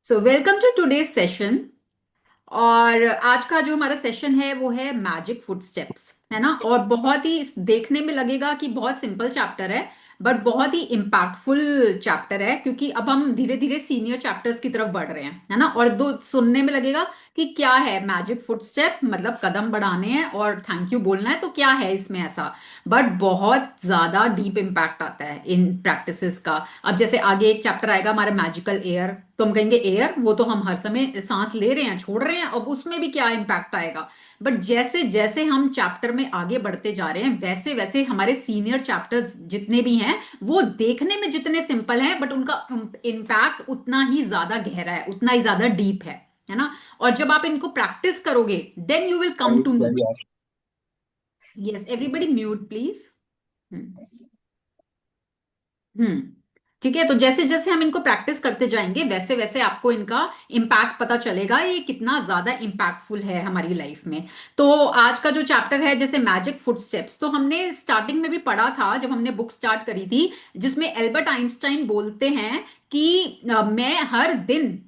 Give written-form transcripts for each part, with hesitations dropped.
So welcome to today's session. और आज का जो हमारा सेशन है वो है मैजिक फुटस्टेप्स, है ना। और बहुत ही देखने में लगेगा कि बहुत सिंपल चैप्टर है, बट बहुत ही इम्पैक्टफुल चैप्टर है, क्योंकि अब हम धीरे धीरे सीनियर चैप्टर्स की तरफ बढ़ रहे हैं, है ना। और दो सुनने में लगेगा कि क्या है मैजिक फुटस्टेप, मतलब कदम बढ़ाने हैं और थैंक यू बोलना है, तो क्या है इसमें ऐसा। बट बहुत ज्यादा डीप इम्पैक्ट आता है इन प्रैक्टिसेस का। अब जैसे आगे एक चैप्टर आएगा हमारा मैजिकल एयर, तो हम कहेंगे एयर वो तो हम हर समय सांस ले रहे हैं छोड़ रहे हैं, अब उसमें भी क्या इम्पैक्ट आएगा। बट जैसे जैसे हम चैप्टर में आगे बढ़ते जा रहे हैं वैसे वैसे हमारे सीनियर चैप्टर्स जितने भी हैं वो देखने में जितने सिंपल हैं, बट उनका इम्पैक्ट उतना ही ज्यादा गहरा है, उतना ही ज्यादा डीप है ना। और जब आप इनको प्रैक्टिस करोगे then you will come to know. Yes, everybody mute please. Hmm. ठीक है, तो जैसे जैसे हम इनको प्रैक्टिस करते जाएंगे वैसे वैसे आपको इनका इम्पैक्ट पता चलेगा, ये कितना ज्यादा इम्पैक्टफुल है हमारी लाइफ में। तो आज का जो चैप्टर है जैसे मैजिक फुटस्टेप्स, तो हमने स्टार्टिंग में भी पढ़ा था जब हमने बुक स्टार्ट करी थी, जिसमें एल्बर्ट आइंस्टाइन बोलते हैं कि मैं हर दिन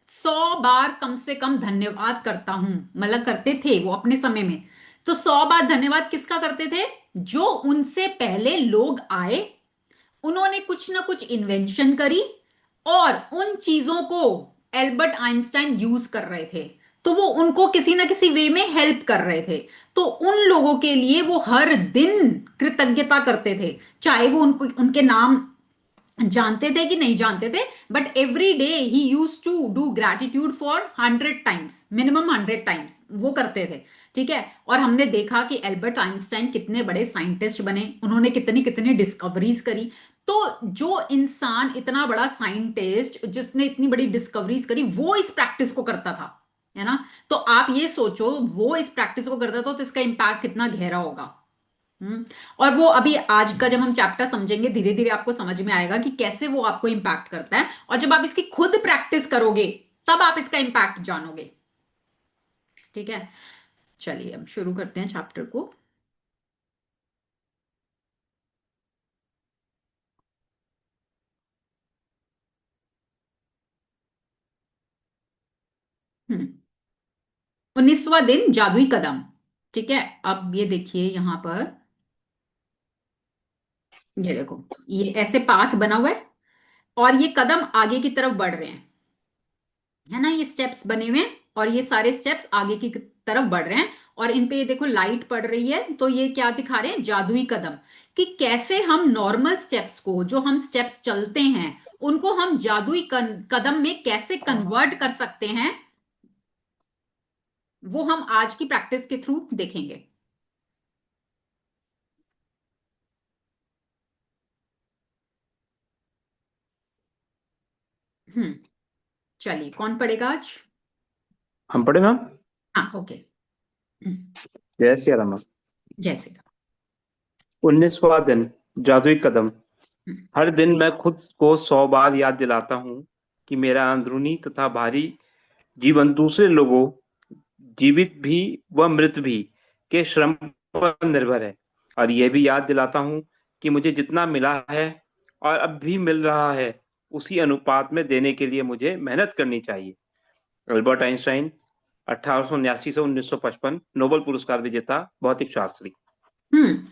100 बार कम से कम धन्यवाद करता हूं, मतलब करते थे वो अपने समय में। तो 100 बार धन्यवाद किसका करते थे? जो उनसे पहले लोग आए, उन्होंने कुछ ना कुछ इन्वेंशन करी और उन चीजों को एल्बर्ट आइंस्टाइन यूज कर रहे थे, तो वो उनको किसी ना किसी वे में हेल्प कर रहे थे। तो उन लोगों के लिए वो हर दिन कृतज्ञता करते थे, चाहे वो उनको उनके नाम जानते थे कि नहीं जानते थे, but every day he used to do gratitude for 100 times, minimum 100 times वो करते थे। ठीक है, और हमने देखा कि एल्बर्ट आइंस्टाइन कितने बड़े साइंटिस्ट बने, उन्होंने कितनी कितनी डिस्कवरीज करी। तो जो इंसान इतना बड़ा साइंटिस्ट जिसने इतनी बड़ी डिस्कवरीज करी वो इस प्रैक्टिस को करता था, है ना। तो आप ये सोचो वो इस प्रैक्टिस को करता था तो इसका इम्पैक्ट कितना गहरा होगा। हम्म। और वो अभी आज का जब हम चैप्टर समझेंगे धीरे धीरे आपको समझ में आएगा कि कैसे वो आपको इंपैक्ट करता है, और जब आप इसकी खुद प्रैक्टिस करोगे तब आप इसका इंपैक्ट जानोगे। ठीक है, चलिए अब शुरू करते हैं चैप्टर को। हम्म। 19वां दिन जादुई कदम। ठीक है, अब ये देखिए यहां पर, ये देखो, ये ऐसे पाथ बना हुआ है और ये कदम आगे की तरफ बढ़ रहे हैं, है ना। ये स्टेप्स बने हुए हैं और ये सारे स्टेप्स आगे की तरफ बढ़ रहे हैं, और इन पे ये देखो लाइट पड़ रही है, तो ये क्या दिखा रहे हैं? जादुई कदम। कि कैसे हम नॉर्मल स्टेप्स को, जो हम स्टेप्स चलते हैं उनको हम जादुई कदम में कैसे कन्वर्ट कर सकते हैं, वो हम आज की प्रैक्टिस के थ्रू देखेंगे। हम्म। चलिए कौन पढ़ेगा आज? हम पढ़े मैम। हाँ, ओके। जय सिया राम। जैसे। 19वां दिन, जादुई कदम। हम्म। हर दिन मैं खुद को 100 बार याद दिलाता हूँ कि मेरा अंदरूनी तथा बाहरी जीवन दूसरे लोगों, जीवित भी व मृत भी, के श्रम पर निर्भर है। और यह भी याद दिलाता हूँ कि मुझे जितना मिला है और अब भी मिल रहा है उसी अनुपात में देने के लिए मुझे मेहनत करनी चाहिए। अल्बर्ट आइंस्टाइन, 1879 से 1955, नोबेल पुरस्कार विजेता भौतिक शास्त्री।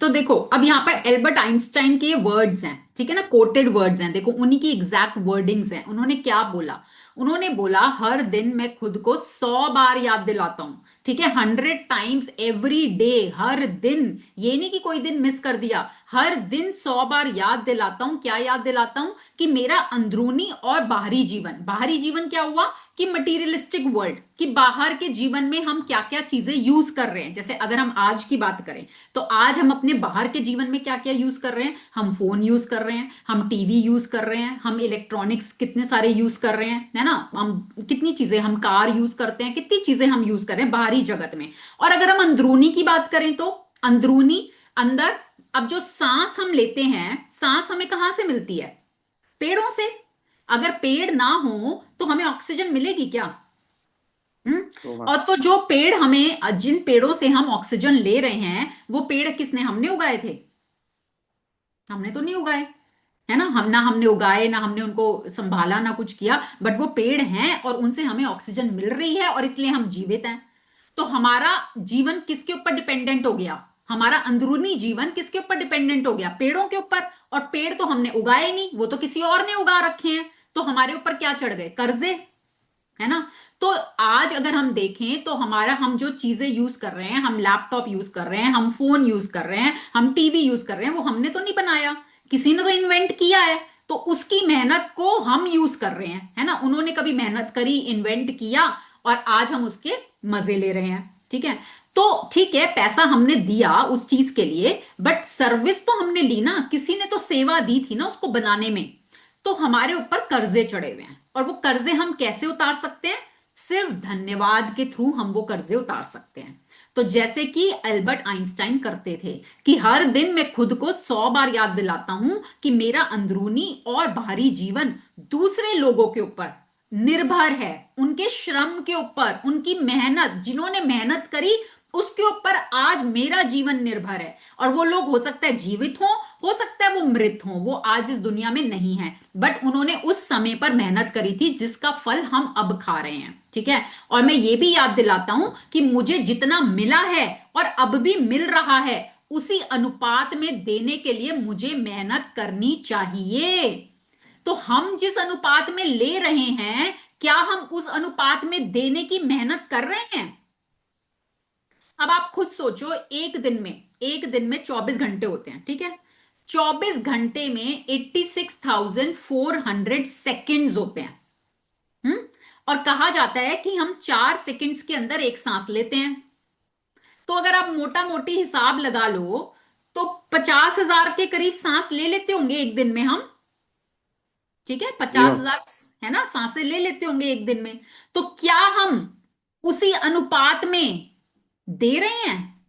तो देखो अब यहाँ पर एल्बर्ट आइंस्टाइन के वर्ड्स हैं, ठीक है ना, कोटेड वर्ड्स हैं, देखो उन्हीं की एग्जैक्ट वर्डिंग्स हैं। उन्होंने क्या बोला? उन्होंने बोला हर दिन मैं खुद को 100 बार याद दिलाता हूं, ठीक है, 100 टाइम्स एवरी डे, हर दिन। ये नहीं कि कोई दिन मिस कर दिया, हर दिन 100 बार याद दिलाता हूं। क्या याद दिलाता हूं? कि मेरा अंदरूनी और बाहरी जीवन, बाहरी जीवन क्या हुआ? कि मटीरियलिस्टिक वर्ल्ड, कि बाहर के जीवन में हम क्या क्या चीजें यूज कर रहे हैं। जैसे अगर हम आज की बात करें तो आज हम अपने बाहर के जीवन में क्या क्या यूज कर रहे हैं? हम फोन यूज कर रहे हैं, हम टीवी यूज कर रहे हैं, हम इलेक्ट्रॉनिक्स कितने सारे यूज कर रहे हैं, है ना। हम कितनी चीजें, हम कार यूज करते हैं, कितनी चीजें हम यूज कर रहे हैं बाहरी जगत में। और अगर हम अंदरूनी की बात करें तो अंदरूनी, अंदर, अब जो सांस हम लेते हैं, सांस हमें कहां से मिलती है? पेड़ों से। अगर पेड़ ना हो तो हमें ऑक्सीजन मिलेगी क्या? हम्म। तो और तो जो पेड़ हमें, जिन पेड़ों से हम ऑक्सीजन ले रहे हैं वो पेड़ किसने, हमने उगाए थे? हमने तो नहीं उगाए, है ना। हम ना हमने उगाए, ना हमने उनको संभाला, ना कुछ किया, बट वो पेड़ हैं और उनसे हमें ऑक्सीजन मिल रही है और इसलिए हम जीवित हैं। तो हमारा जीवन किसके ऊपर डिपेंडेंट हो गया? हमारा अंदरूनी जीवन किसके ऊपर डिपेंडेंट हो गया? पेड़ों के ऊपर। और पेड़ तो हमने उगाए नहीं, वो तो किसी और ने उगा रखे हैं। तो हमारे ऊपर क्या चढ़ गए? कर्जे, है ना। तो आज अगर हम देखें तो हमारा, हम जो चीजें यूज कर रहे हैं, हम लैपटॉप यूज कर रहे हैं, हम फोन यूज कर रहे हैं, हम टीवी यूज कर रहे हैं, वो हमने तो नहीं बनाया, किसी ने तो इन्वेंट किया है। तो उसकी मेहनत को हम यूज कर रहे हैं, है ना। उन्होंने कभी मेहनत करी, इन्वेंट किया, और आज हम उसके मजे ले रहे हैं। ठीक है। तो ठीक है, पैसा हमने दिया उस चीज के लिए, बट सर्विस तो हमने ली ना, किसी ने तो सेवा दी थी ना उसको बनाने में। तो हमारे ऊपर कर्जे चढ़े हुए हैं, और वो कर्जे हम कैसे उतार सकते हैं? सिर्फ धन्यवाद के थ्रू हम वो कर्जे उतार सकते हैं। तो जैसे कि अल्बर्ट आइंस्टाइन करते थे कि हर दिन मैं खुद को 100 बार याद दिलाता हूं कि मेरा अंदरूनी और बाहरी जीवन दूसरे लोगों के ऊपर निर्भर है, उनके श्रम के ऊपर, उनकी मेहनत, जिन्होंने मेहनत करी उसके ऊपर आज मेरा जीवन निर्भर है। और वो लोग हो सकता है जीवित हो सकता है वो मृत हो, वो आज इस दुनिया में नहीं है, बट उन्होंने उस समय पर मेहनत करी थी जिसका फल हम अब खा रहे हैं। ठीक है। और मैं ये भी याद दिलाता हूं कि मुझे जितना मिला है और अब भी मिल रहा है, उसी अनुपात में देने के लिए मुझे मेहनत करनी चाहिए। तो हम जिस अनुपात में ले रहे हैं, क्या हम उस अनुपात में देने की मेहनत कर रहे हैं? अब आप खुद सोचो, एक दिन में 24 घंटे होते हैं, ठीक है। 24 घंटे में 86,400 सेकेंड्स होते हैं। हम्म। और कहा जाता है कि हम 4 सेकेंड्स के अंदर एक सांस लेते हैं। तो अगर आप मोटा मोटी हिसाब लगा लो, तो 50,000 के करीब सांस ले लेते होंगे एक दिन में हम। ठीक है, जी पचास हाँ। हजार है ना, सांसें ले लेते होंगे एक दिन में। तो क्या हम उसी अनुपात में दे रहे हैं?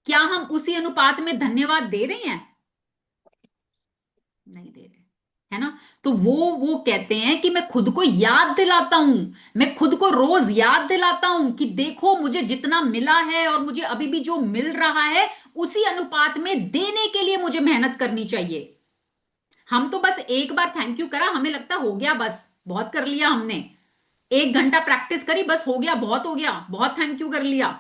क्या हम उसी अनुपात में धन्यवाद दे रहे हैं? नहीं दे रहे, है ना। तो वो कहते हैं कि मैं खुद को याद दिलाता हूं, मैं खुद को रोज याद दिलाता हूं कि देखो मुझे जितना मिला है और मुझे अभी भी जो मिल रहा है, उसी अनुपात में देने के लिए मुझे मेहनत करनी चाहिए। हम तो बस एक बार थैंक यू करा, हमें लगता हो गया, बस बहुत कर लिया हमने। 1 घंटा प्रैक्टिस करी, बस हो गया, बहुत हो गया, बहुत थैंक यू कर लिया।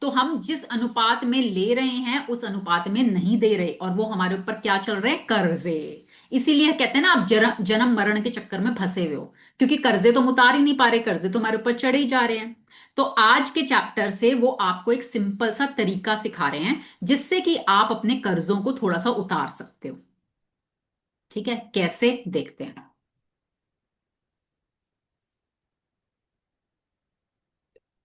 तो हम जिस अनुपात में ले रहे हैं उस अनुपात में नहीं दे रहे, और वो हमारे ऊपर क्या चल रहे हैं? कर्जे। इसीलिए कहते हैं ना, आप जन्म मरण के चक्कर में फंसे हुए हो, क्योंकि कर्जे तो हम उतार ही नहीं पा रहे, कर्जे तो हमारे ऊपर चढ़े ही जा रहे हैं। तो आज के चैप्टर से वो आपको एक सिंपल सा तरीका सिखा रहे हैं जिससे कि आप अपने कर्जों को थोड़ा सा उतार सकते हो। ठीक है, कैसे देखते हैं।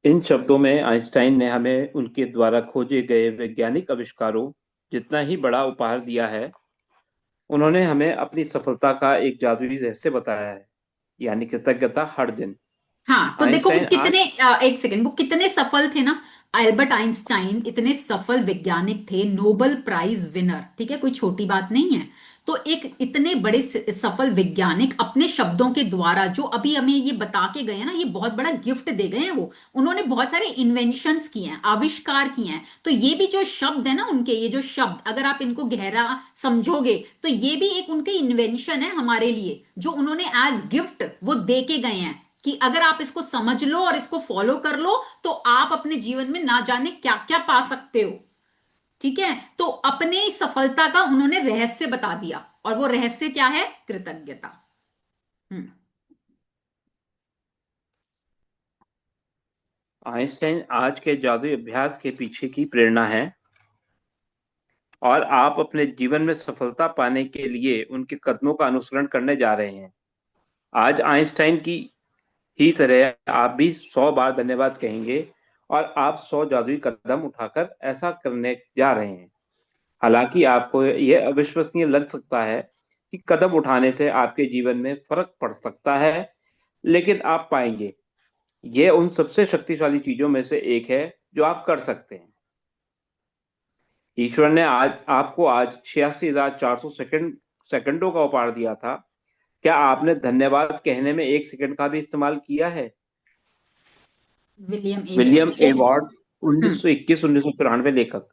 इन शब्दों में आइंस्टाइन ने हमें उनके द्वारा खोजे गए वैज्ञानिक आविष्कारों जितना ही बड़ा उपहार दिया है। उन्होंने हमें अपनी सफलता का एक जादुई रहस्य बताया है, यानी कृतज्ञता हर दिन। हाँ, तो देखो वो आइंस्टाइन आज कितने, एक सेकंड, वो कितने सफल थे ना। अल्बर्ट आइंस्टाइन इतने सफल वैज्ञानिक थे, नोबेल प्राइज विनर, ठीक है, कोई छोटी बात नहीं है। तो एक इतने बड़े सफल वैज्ञानिक अपने शब्दों के द्वारा जो अभी हमें ये बता के गए हैं ना, ये बहुत बड़ा गिफ्ट दे गए हैं वो। उन्होंने बहुत सारे इन्वेंशंस किए हैं, आविष्कार किए हैं। तो ये भी जो शब्द है ना उनके, ये जो शब्द अगर आप इनको गहरा समझोगे, तो ये भी एक उनके इन्वेंशन है हमारे लिए, जो उन्होंने एज गिफ्ट वो दे के गए हैं कि अगर आप इसको समझ लो और इसको फॉलो कर लो, तो आप अपने जीवन में ना जाने क्या क्या पा सकते हो। ठीक है। तो अपने सफलता का उन्होंने रहस्य बता दिया, और वो रहस्य क्या है? कृतज्ञता। हम्म। आइंस्टाइन आज के जादुई अभ्यास के पीछे की प्रेरणा है, और आप अपने जीवन में सफलता पाने के लिए उनके कदमों का अनुसरण करने जा रहे हैं। आज आइंस्टाइन की ही तरह आप भी 100 बार धन्यवाद कहेंगे, और आप 100 जादुई कदम उठाकर ऐसा करने जा रहे हैं। हालांकि आपको यह अविश्वसनीय लग सकता है कि कदम उठाने से आपके जीवन में फर्क पड़ सकता है, लेकिन आप पाएंगे यह उन सबसे शक्तिशाली चीजों में से एक है जो आप कर सकते हैं। ईश्वर ने आज आपको आज 86,400 सेकंडों का उपहार दिया था। क्या आपने धन्यवाद कहने में 1 सेकंड का भी इस्तेमाल किया है? William a William Ward. Award hmm. 1921-1994 लेखक।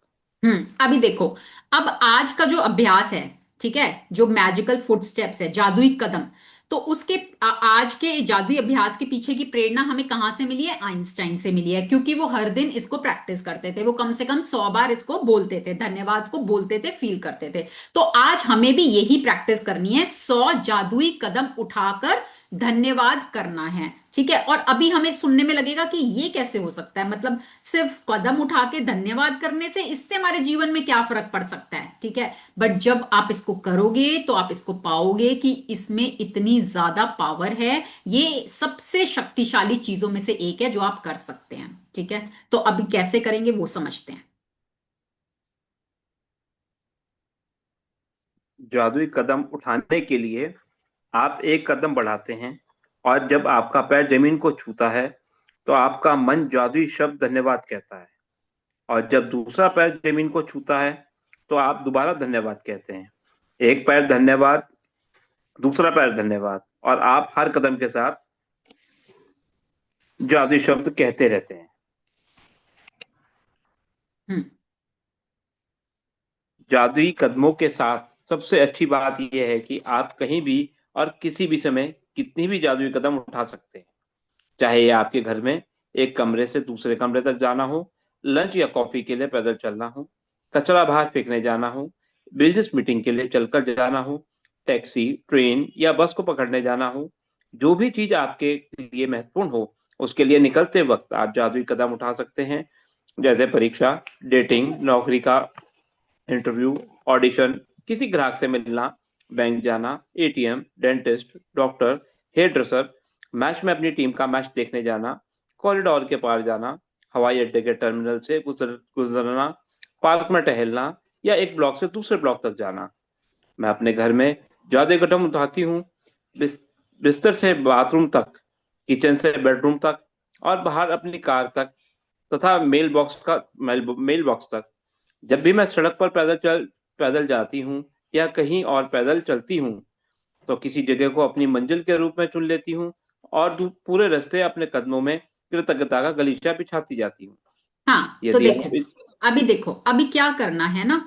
अभी देखो, अब आज का जो अभ्यास है, ठीक है, जो मैजिकल फुटस्टेप्स है, जादुई कदम। तो उसके आज के जादुई अभ्यास के पीछे की प्रेरणा हमें कहां से मिली है? आइंस्टाइन से मिली है, क्योंकि वो हर दिन इसको प्रैक्टिस करते थे, वो कम से कम 100 बार इसको बोलते थे, धन्यवाद को बोलते थे, फील करते थे। तो आज हमें भी यही प्रैक्टिस करनी है, 100 जादुई कदम उठाकर धन्यवाद करना है। ठीक है, और अभी हमें सुनने में लगेगा कि ये कैसे हो सकता है, मतलब सिर्फ कदम उठा के धन्यवाद करने से इससे हमारे जीवन में क्या फर्क पड़ सकता है? ठीक है, बट जब आप इसको करोगे तो आप इसको पाओगे कि इसमें इतनी ज्यादा पावर है। ये सबसे शक्तिशाली चीजों में से एक है जो आप कर सकते हैं। ठीक है, तो अभी कैसे करेंगे वो समझते हैं। जादुई कदम उठाने के लिए आप एक कदम बढ़ाते हैं, और जब आपका पैर जमीन को छूता है तो आपका मन जादुई शब्द धन्यवाद कहता है। और जब दूसरा पैर जमीन को छूता है तो आप दोबारा धन्यवाद कहते हैं। एक पैर धन्यवाद, दूसरा पैर धन्यवाद, और आप हर कदम के साथ जादुई शब्द कहते रहते हैं। हम्म। जादुई कदमों के साथ सबसे अच्छी बात यह है कि आप कहीं भी और किसी भी समय कितनी भी जादुई कदम उठा सकते हैं। चाहे ये आपके घर में एक कमरे से दूसरे कमरे तक जाना हो, लंच या कॉफी के लिए पैदल चलना हो, कचरा बाहर फेंकने जाना हो, बिजनेस मीटिंग के लिए चलकर जाना हो, टैक्सी, ट्रेन या बस को पकड़ने जाना हो, जो भी चीज आपके लिए महत्वपूर्ण हो, उसके लिए निकलते वक्त आप जादुई कदम उठा सकते हैं। जैसे परीक्षा, डेटिंग, नौकरी का इंटरव्यू, ऑडिशन, किसी ग्राहक से मिलना, बैंक जाना, ATM, dentist, doctor, hair dresser, match में अपनी टीम का मैच देखने जाना, कॉरिडोर के पार जाना, हवाई अड्डे के टर्मिनल से गुजरना, पार्क में टहलना, या एक ब्लॉक से दूसरे ब्लॉक तक जाना। मैं अपने घर में ज्यादा कदम उठाती हूँ, बिस, बिस्तर से बाथरूम तक, किचन से बेडरूम तक, और बाहर अपनी कार तक, तथा मेल बॉक्स तक। जब भी मैं सड़क पर पैदल जाती हूँ या कहीं और पैदल चलती हूँ, तो किसी जगह को अपनी मंजिल के रूप में चुन लेती हूँ, और पूरे रास्ते अपने कदमों में कृतज्ञता का गलीचा बिछाती जाती हूँ। हाँ, तो यदि देखो, आप इस देखो अभी क्या करना है ना।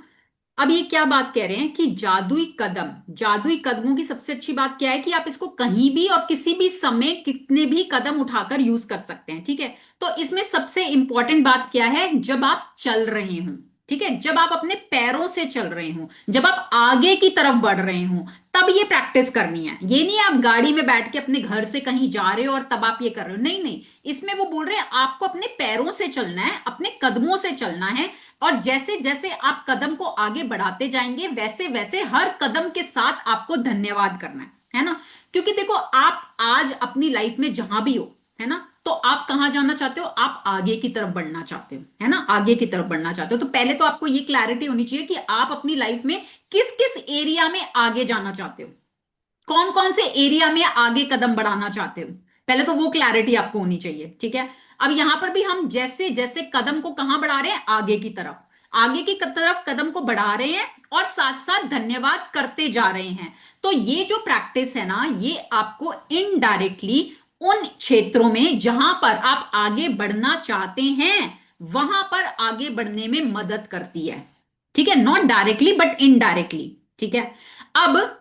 अब ये क्या बात कह रहे हैं कि जादुई कदम, जादुई कदमों की सबसे अच्छी बात क्या है कि आप इसको कहीं भी और किसी भी समय कितने भी कदम उठाकर यूज कर सकते हैं। ठीक है, तो इसमें सबसे इंपॉर्टेंट बात क्या है? जब आप चल रहे हो, ठीक है, जब आप अपने पैरों से चल रहे हो, जब आप आगे की तरफ बढ़ रहे हो, तब ये प्रैक्टिस करनी है। ये नहीं आप गाड़ी में बैठ के अपने घर से कहीं जा रहे हो और तब आप ये कर रहे हो, नहीं नहीं। इसमें वो बोल रहे हैं आपको अपने पैरों से चलना है, अपने कदमों से चलना है। और जैसे जैसे आप कदम को आगे बढ़ाते जाएंगे वैसे वैसे हर कदम के साथ आपको धन्यवाद करना है ना। क्योंकि देखो, आप आज अपनी लाइफ में जहां भी हो, है ना, तो आप कहां जाना चाहते हो? आप आगे की तरफ बढ़ना चाहते हो, है ना, आगे की तरफ बढ़ना चाहते हो। तो पहले तो आपको ये क्लैरिटी होनी चाहिए कि आप अपनी लाइफ में किस किस एरिया में आगे जाना चाहते हो, कौन कौन से एरिया में आगे कदम बढ़ाना चाहते हो। पहले तो वो क्लैरिटी आपको होनी चाहिए। ठीक है, अब यहां पर भी हम जैसे जैसे कदम को कहां बढ़ा रहे हैं? आगे की तरफ, आगे की तरफ कदम को बढ़ा रहे हैं और साथ साथ धन्यवाद करते जा रहे हैं। तो ये जो प्रैक्टिस है ना, ये आपको इनडायरेक्टली उन क्षेत्रों में जहां पर आप आगे बढ़ना चाहते हैं वहां पर आगे बढ़ने में मदद करती है। ठीक है, नॉट डायरेक्टली बट इनडायरेक्टली। ठीक है, अब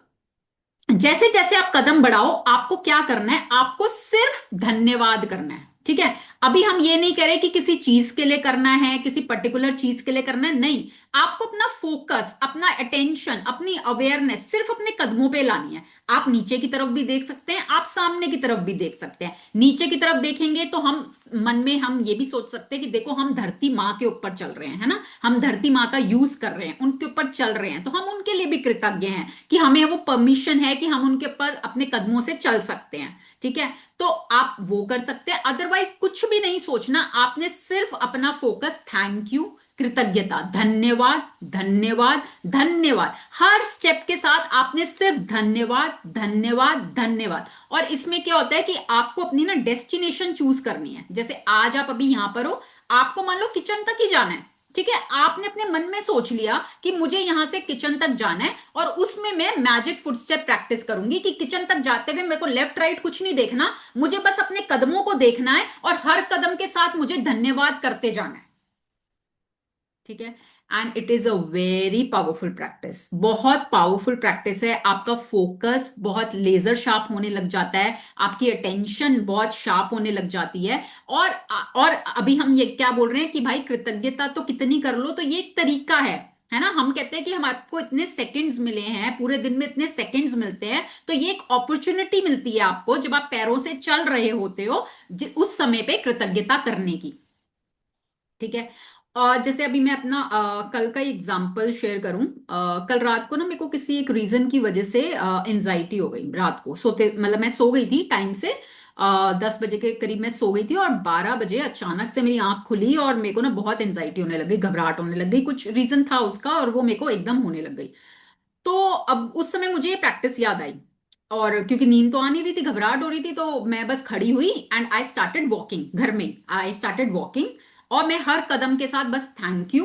जैसे जैसे आप कदम बढ़ाओ आपको क्या करना है? आपको सिर्फ धन्यवाद करना है। ठीक है, अभी हम ये नहीं कह रहे कि किसी चीज के लिए करना है, किसी पर्टिकुलर चीज के लिए करना है, नहीं। आपको अपना फोकस, अपना अटेंशन, अपनी अवेयरनेस सिर्फ अपने कदमों पे लानी है। आप नीचे की तरफ भी देख सकते हैं, आप सामने की तरफ भी देख सकते हैं। नीचे की तरफ देखेंगे तो हम मन में हम ये भी सोच सकते हैं कि देखो हम धरती माँ के ऊपर चल रहे हैं, है ना, हम धरती माँ का यूज कर रहे हैं, उनके ऊपर चल रहे हैं, तो हम उनके लिए भी कृतज्ञ हैं कि हमें वो परमिशन है कि हम उनके ऊपर अपने कदमों से चल सकते हैं। ठीक है, तो आप वो कर सकते हैं। अदरवाइज कुछ भी नहीं सोचना, आपने सिर्फ अपना फोकस थैंक यू, कृतज्ञता, धन्यवाद, धन्यवाद, धन्यवाद, हर स्टेप के साथ आपने सिर्फ धन्यवाद, धन्यवाद, धन्यवाद। और इसमें क्या होता है कि आपको अपनी ना डेस्टिनेशन चूज करनी है। जैसे आज आप अभी यहां पर हो, आपको मान लो किचन तक ही जाना है। ठीक है, आपने अपने मन में सोच लिया कि मुझे यहां से किचन तक जाना है, और उसमें मैं मैजिक फुटस्टेप प्रैक्टिस करूंगी कि किचन तक जाते हुए मेरे को लेफ्ट राइट कुछ नहीं देखना, मुझे बस अपने कदमों को देखना है और हर कदम के साथ मुझे धन्यवाद करते जाना है। ठीक है, and it is a very powerful practice, बहुत पावरफुल प्रैक्टिस है। आपका फोकस बहुत लेजर शार्प होने लग जाता है, आपकी अटेंशन बहुत शार्प होने लग जाती है। और और अभी हम ये क्या बोल रहे हैं कि भाई कृतज्ञता तो कितनी कर लो, तो ये एक तरीका है ना। हम कहते हैं कि हमारे इतने सेकंड्स मिले हैं, पूरे दिन में इतने सेकंड्स मिलते हैं, तो ये एक अपॉर्चुनिटी मिलती है आपको जब आप पैरों से चल रहे होते हो, उस समय पे कृतज्ञता करने की। ठीक है। और जैसे अभी मैं अपना कल का एग्जांपल शेयर करूं, कल रात को ना मेरे को किसी एक रीजन की वजह से एंजाइटी हो गई। रात को सोते मतलब मैं सो गई थी टाइम से, 10 बजे के करीब मैं सो गई थी, और 12 बजे अचानक से मेरी आंख खुली और मेरे को ना बहुत एंजाइटी होने लग गई, घबराहट होने लग गई। कुछ रीजन था उसका और वो मेरे को एकदम होने लग गई। तो अब उस समय मुझे ये प्रैक्टिस याद आई, और क्योंकि नींद तो आ नहीं रही थी, घबराहट हो रही थी, तो मैं बस खड़ी हुई एंड आई स्टार्टेड वॉकिंग। घर में आई स्टार्टेड वॉकिंग, और मैं हर कदम के साथ बस thank you,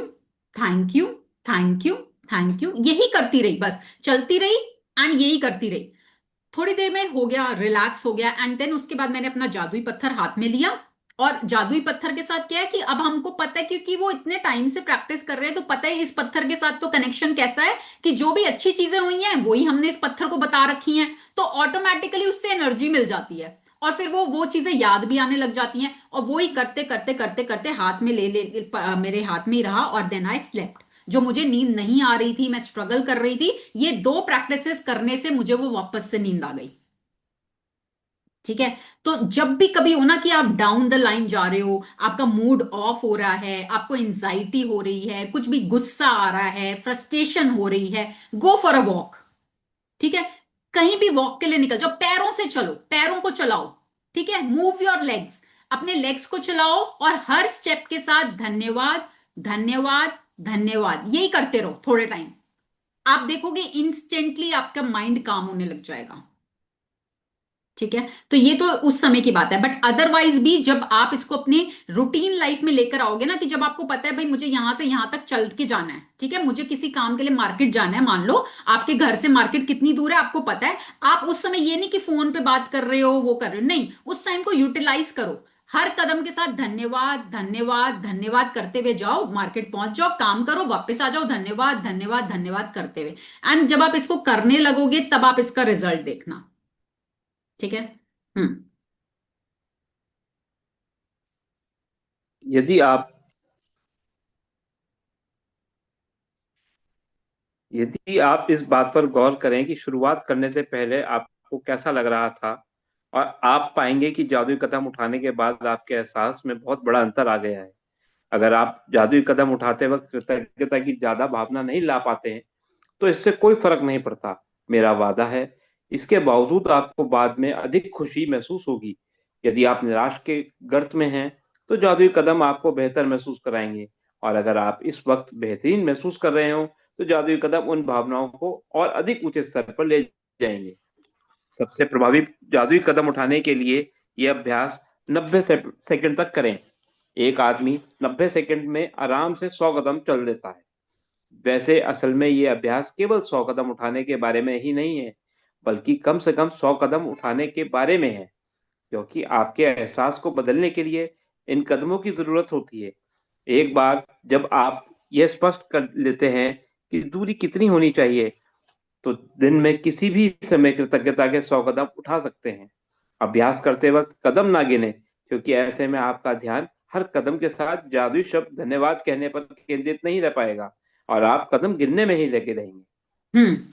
thank you, thank you, thank you यही करती रही, बस चलती रही एंड यही करती रही। थोड़ी देर में हो गया, रिलैक्स हो गया, एंड देन उसके बाद मैंने अपना जादुई पत्थर हाथ में लिया। और जादुई पत्थर के साथ क्या है कि अब हमको पता है, क्योंकि वो इतने टाइम से प्रैक्टिस कर रहे हैं, तो पता है इस पत्थर के साथ तो कनेक्शन कैसा है कि जो भी अच्छी चीजें हुई हैं वही हमने इस पत्थर को बता रखी हैं, तो ऑटोमेटिकली उससे एनर्जी मिल जाती है, और फिर वो चीजें याद भी आने लग जाती हैं। और वो ही करते करते करते करते हाथ में मेरे हाथ में ही रहा, और देन आई स्लेप्ट। जो मुझे नींद नहीं आ रही थी, मैं स्ट्रगल कर रही थी, ये दो प्रैक्टिसेस करने से मुझे वो वापस से नींद आ गई। ठीक है। तो जब भी कभी हो ना कि आप डाउन द लाइन जा रहे हो, आपका मूड ऑफ हो रहा है, आपको एंजाइटी हो रही है, कुछ भी गुस्सा आ रहा है, फ्रस्ट्रेशन हो रही है, गो फॉर अ वॉक। ठीक है। कहीं भी वॉक के लिए निकल जाओ, पैरों से चलो, पैरों को चलाओ। ठीक है, मूव योर लेग्स, अपने लेग्स को चलाओ, और हर स्टेप के साथ धन्यवाद, धन्यवाद, धन्यवाद यही करते रहो थोड़े टाइम। आप देखोगे इंस्टेंटली आपका माइंड काम होने लग जाएगा। ठीक है। तो ये तो उस समय की बात है, बट अदरवाइज भी जब आप इसको अपने रूटीन लाइफ में लेकर आओगे ना, कि जब आपको पता है भाई मुझे यहां से यहां तक चल के जाना है, ठीक है, मुझे किसी काम के लिए मार्केट जाना है, मान लो आपके घर से मार्केट कितनी दूर है आपको पता है, आप उस समय ये नहीं कि फोन पे बात कर रहे हो, वो कर रहे हो, नहीं, उस टाइम को यूटिलाइज करो। हर कदम के साथ धन्यवाद, धन्यवाद, धन्यवाद करते हुए जाओ, मार्केट पहुंच जाओ, काम करो, वापस आ जाओ, धन्यवाद, धन्यवाद, धन्यवाद करते हुए। एंड जब आप इसको करने लगोगे तब आप इसका रिजल्ट देखना। ठीक है। हम्म। यदि आप यदि आप इस बात पर गौर करें कि शुरुआत करने से पहले आपको कैसा लग रहा था, और आप पाएंगे कि जादुई कदम उठाने के बाद आपके एहसास में बहुत बड़ा अंतर आ गया है। अगर आप जादुई कदम उठाते वक्त कृतज्ञता की ज्यादा भावना नहीं ला पाते हैं, तो इससे कोई फर्क नहीं पड़ता। मेरा वादा है, इसके बावजूद आपको बाद में अधिक खुशी महसूस होगी। यदि आप निराश के गर्त में हैं, तो जादुई कदम आपको बेहतर महसूस कराएंगे। और अगर आप इस वक्त बेहतरीन महसूस कर रहे हो, तो जादुई कदम उन भावनाओं को और अधिक ऊंचे स्तर पर ले जाएंगे। सबसे प्रभावी जादुई कदम उठाने के लिए यह अभ्यास 90 सेकंड तक करें। एक आदमी 90 सेकंड में आराम से 100 कदम चल देता है। वैसे असल में ये अभ्यास केवल 100 कदम उठाने के बारे में ही नहीं है, बल्कि कम से कम 100 कदम उठाने के बारे में है, क्योंकि आपके एहसास को बदलने के लिए इन कदमों की जरूरत होती है। एक बार जब आप यह स्पष्ट कर लेते हैं कि दूरी कितनी होनी चाहिए, तो दिन में किसी भी समय कृतज्ञता के 100 कदम उठा सकते हैं। अभ्यास करते वक्त कदम ना गिने, क्योंकि ऐसे में आपका ध्यान हर कदम के साथ जादुई शब्द धन्यवाद कहने पर केंद्रित नहीं रह पाएगा, और आप कदम गिनने में ही लगे रहेंगे।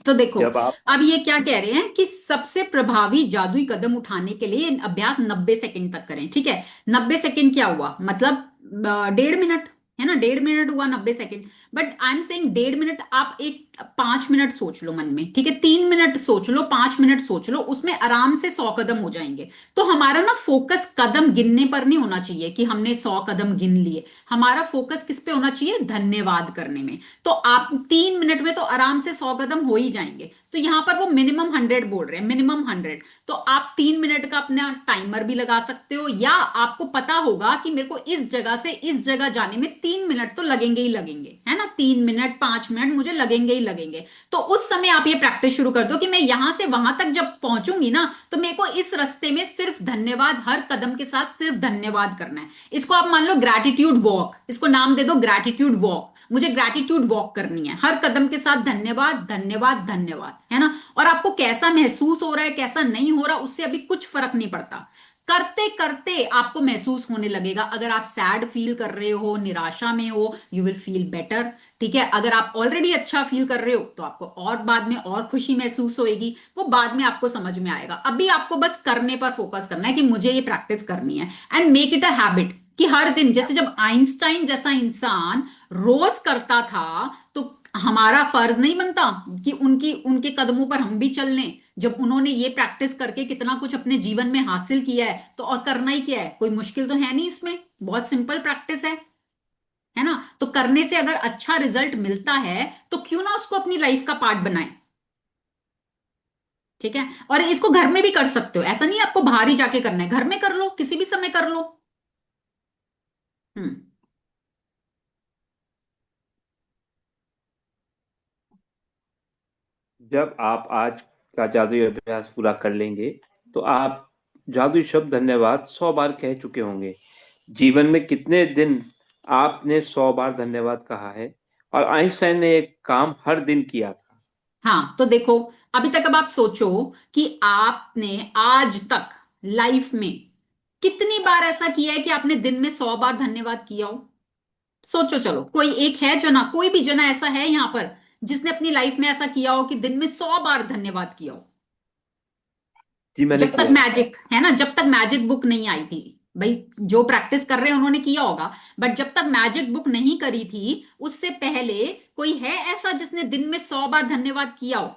तो देखो, जब आप अब ये क्या कह रहे हैं कि सबसे प्रभावी जादुई कदम उठाने के लिए अभ्यास 90 सेकंड तक करें। ठीक है। 90 सेकंड क्या हुआ, मतलब 1.5 मिनट, है ना, 1.5 मिनट हुआ 90 second. But I am saying 1.5 minute आप एक 5 मिनट सोच लो मन में, ठीक है, 3 मिनट सोच लो, 5 मिनट सोच लो, उसमें आराम से 100 कदम हो जाएंगे। तो हमारा ना फोकस कदम गिनने पर नहीं होना चाहिए कि हमने 100 कदम गिन लिए, हमारा फोकस किस पे होना चाहिए, धन्यवाद करने में। तो आप 3 मिनट में तो आराम से 100 कदम हो ही जाएंगे। तो यहां पर वो मिनिमम 100 बोल रहे हैं, मिनिमम 100। तो आप 3 मिनट का अपना टाइमर भी लगा सकते हो, या आपको पता होगा कि मेरे को इस जगह से इस जगह जाने में 3 मिनट तो लगेंगे ही लगेंगे, है ना, 3 मिनट 5 मिनट मुझे लगेंगे ही लगेंगे। तो उस समय आप ये प्रैक्टिस शुरू कर दो कि मैं यहां से वहां तक जब पहुंचूंगी ना, तो मेरे को इस रास्ते में सिर्फ धन्यवाद, हर कदम के साथ सिर्फ धन्यवाद करना है। इसको आप मान लो ग्रैटिट्यूड वॉक, इसको नाम दे दो ग्रैटिट्यूड वॉक। मुझे ग्रैटिट्यूड वॉक करनी है, हर कदम के साथ धन्यवाद धन्यवाद धन्यवाद, है ना। और आपको कैसा महसूस हो रहा है कैसा नहीं हो रहा उससे अभी कुछ फर्क नहीं पड़ता, करते करते आपको महसूस होने लगेगा। अगर आप सैड फील कर रहे हो, निराशा में हो, यू विल फील बेटर। ठीक है, अगर आप ऑलरेडी अच्छा फील कर रहे हो तो आपको और बाद में और खुशी महसूस होएगी, वो बाद में आपको समझ में आएगा। अभी आपको बस करने पर फोकस करना है कि मुझे ये प्रैक्टिस करनी है, and make it a habit कि हर दिन, जैसे जब आइंस्टाइन जैसा इंसान रोज करता था, तो हमारा फर्ज नहीं बनता कि उनकी उनके कदमों पर हम भी चल लें। जब उन्होंने ये प्रैक्टिस करके कितना कुछ अपने जीवन में हासिल किया है, तो और करना ही क्या है, कोई मुश्किल तो है नहीं इसमें, बहुत सिंपल प्रैक्टिस है ना। तो करने से अगर अच्छा रिजल्ट मिलता है तो क्यों ना उसको अपनी लाइफ का पार्ट बनाएं। ठीक है, और इसको घर में भी कर सकते हो, ऐसा नहीं है आपको बाहर ही जाके करना है, घर में कर लो, किसी भी समय कर लो। हम्म। जब आप आज का जादुई अभ्यास पूरा कर लेंगे तो आप जादुई शब्द धन्यवाद 100 बार कह चुके होंगे। जीवन में कितने दिन आपने 100 बार धन्यवाद कहा है? और आइंस्टाइन ने एक काम हर दिन किया था। हाँ, तो देखो, अभी तक अब आप सोचो कि आपने आज तक लाइफ में कितनी बार ऐसा किया है कि आपने दिन में 100 बार धन्यवाद किया हो। सोचो, चलो कोई एक है जना, कोई भी जना ऐसा है यहां पर जिसने अपनी लाइफ में ऐसा किया हो कि दिन में 100 बार धन्यवाद किया हो। जी, मैंने जब तक किया है। मैजिक है ना, जब तक मैजिक बुक नहीं आई थी, भाई जो प्रैक्टिस कर रहे हैं उन्होंने किया होगा, बट जब तक मैजिक बुक नहीं करी थी उससे पहले कोई है ऐसा जिसने दिन में 100 बार धन्यवाद किया हो।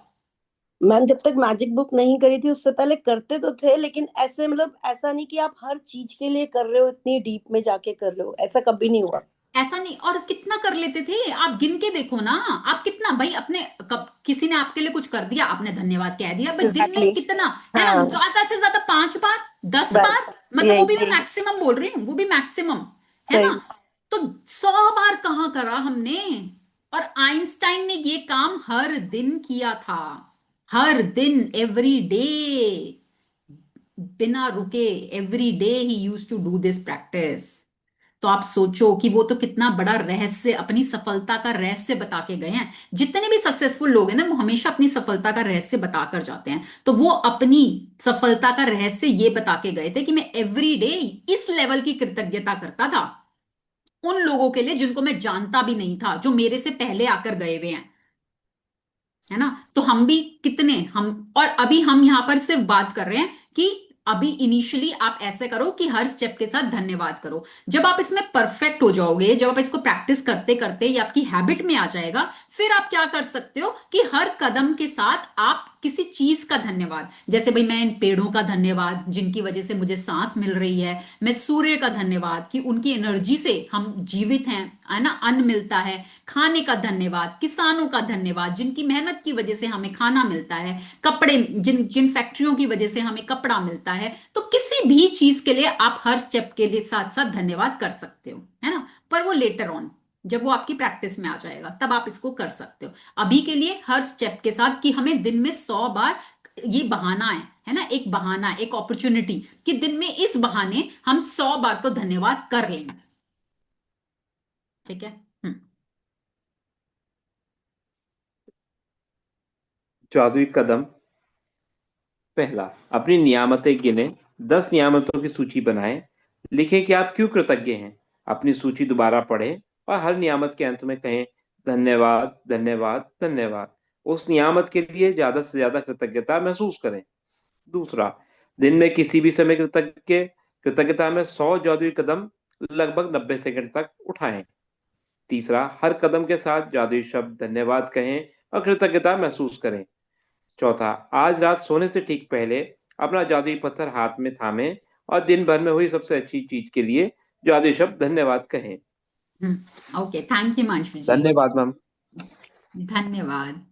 मैम जब तक मैजिक बुक नहीं करी थी उससे पहले करते तो थे, लेकिन ऐसे मतलब ऐसा नहीं कि आप हर चीज के लिए कर रहे हो, इतनी डीप में जाके कर रहे हो, ऐसा कभी नहीं हुआ। ऐसा नहीं, और कितना कर लेते थे आप, गिन के देखो ना। आप कितना भाई अपने, कब किसी ने आपके लिए कुछ कर दिया आपने धन्यवाद कह दिया, भाई दिन में एग्जैक्टली। कितना, है ना, हाँ। ज्यादा से ज्यादा 5 बार, 10 बार, बस मतलब वो यही भी मैं यही। मैक्सिमम बोल रही हूँ, वो भी मैक्सिमम, है ना। सही। तो 100 बार कहाँ करा हमने। और आइंस्टाइन ने ये काम हर दिन किया था, हर दिन, एवरी डे, बिना रुके, every day he used to do this practice. तो आप सोचो कि वो तो कितना बड़ा रहस्य, अपनी सफलता का रहस्य बता के गए हैं। जितने भी सक्सेसफुल लोग हैं ना, वो हमेशा अपनी सफलता का रहस्य बताकर जाते हैं। तो वो अपनी सफलता का रहस्य ये बता के गए थे कि मैं एवरी डे इस लेवल की कृतज्ञता करता था उन लोगों के लिए जिनको मैं जानता भी नहीं था, जो मेरे से पहले आकर गए हुए हैं, है ना। तो हम भी कितने, हम, और अभी हम यहां पर सिर्फ बात कर रहे हैं कि अभी इनिशियली आप ऐसे करो कि हर स्टेप के साथ धन्यवाद करो। जब आप इसमें परफेक्ट हो जाओगे, जब आप इसको प्रैक्टिस करते करते ये आपकी हैबिट में आ जाएगा, फिर आप क्या कर सकते हो कि हर कदम के साथ आप किसी चीज का धन्यवाद, जैसे भाई मैं इन पेड़ों का धन्यवाद जिनकी वजह से मुझे सांस मिल रही है, मैं सूर्य का धन्यवाद कि उनकी एनर्जी से हम जीवित हैं, है ना, अन्न मिलता है, खाने का धन्यवाद, किसानों का धन्यवाद जिनकी मेहनत की वजह से हमें खाना मिलता है, कपड़े, जिन जिन फैक्ट्रियों की वजह से हमें कपड़ा मिलता है। तो किसी भी चीज के लिए आप हर स्टेप के लिए साथ साथ धन्यवाद कर सकते हो, है ना। पर वो लेटर ऑन, जब वो आपकी प्रैक्टिस में आ जाएगा तब आप इसको कर सकते हो। अभी के लिए हर स्टेप के साथ कि हमें दिन में 100 बार, ये बहाना है ना, एक बहाना, एक अपॉर्चुनिटी कि दिन में इस बहाने हम 100 बार तो धन्यवाद कर लेंगे। ठीक है। हम्म। जादुई कदम पहला, अपनी नियामतें गिने। 10 नियामतों की सूची बनाएं। लिखें कि आप क्यों कृतज्ञ हैं। अपनी सूची दोबारा पढ़ें और हर नियामत के अंत में कहें धन्यवाद धन्यवाद धन्यवाद। उस नियामत के लिए ज्यादा से ज्यादा कृतज्ञता महसूस करें। दूसरा, दिन में किसी भी समय कृतज्ञता में 100 जादुई कदम लगभग 90 सेकंड तक उठाएं। तीसरा, हर कदम के साथ जादुई शब्द धन्यवाद कहें और कृतज्ञता महसूस करें। चौथा, आज रात सोने से ठीक पहले अपना जादुई पत्थर हाथ में थामें और दिन भर में हुई सबसे अच्छी चीज के लिए जादुई शब्द धन्यवाद कहें। ओके, थैंक यू मांशु जी। धन्यवाद मैम। धन्यवाद।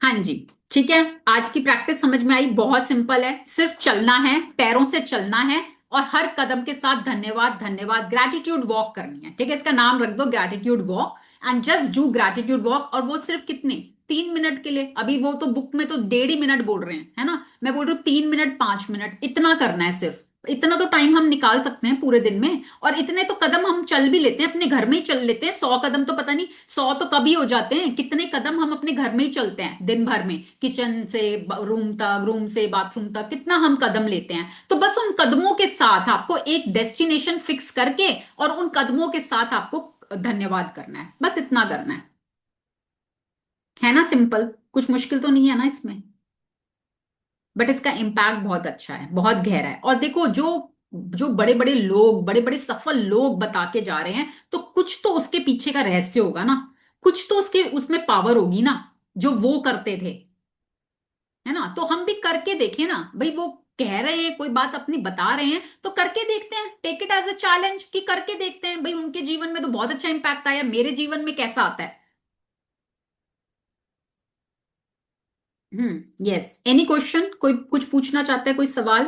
हाँ जी। ठीक है, आज की प्रैक्टिस समझ में आई, बहुत सिंपल है, सिर्फ चलना है, पैरों से चलना है, और हर कदम के साथ धन्यवाद धन्यवाद, ग्रैटिट्यूड वॉक करनी है। ठीक है, इसका नाम रख दो gratitude walk, and just do gratitude walk. और वो सिर्फ कितने, 3 मिनट के लिए। अभी वो तो बुक में तो 1.5 ही मिनट बोल रहे हैं, है ना, मैं बोल रही हूँ 3 मिनट 5 मिनट, इतना करना है सिर्फ। इतना तो टाइम हम निकाल सकते हैं पूरे दिन में, और इतने तो कदम हम चल भी लेते हैं, अपने घर में ही चल लेते हैं। 100 कदम तो पता नहीं, 100 तो कभी हो जाते हैं। कितने कदम हम अपने घर में ही चलते हैं दिन भर में, किचन से रूम तक, रूम से बाथरूम तक, कितना हम कदम लेते हैं। तो बस उन कदमों के साथ आपको एक डेस्टिनेशन फिक्स करके, और उन कदमों के साथ आपको धन्यवाद करना है, बस इतना करना है ना। सिंपल, कुछ मुश्किल तो नहीं है ना इसमें। बट इसका इम्पैक्ट बहुत अच्छा है, बहुत गहरा है। और देखो, जो जो बड़े बड़े लोग, बड़े बड़े सफल लोग बता के जा रहे हैं, तो कुछ तो उसके पीछे का रहस्य होगा ना, कुछ तो उसके उसमें पावर होगी ना, जो वो करते थे, है ना। तो हम भी करके देखें ना भाई, वो कह रहे हैं कोई बात अपनी बता रहे हैं, तो करके देखते हैं, take it as a challenge कि करके देखते हैं भाई, उनके जीवन में तो बहुत अच्छा इंपैक्ट आया, मेरे जीवन में कैसा आता है। यस, एनी क्वेश्चन, कोई कुछ पूछना चाहता है, कोई सवाल?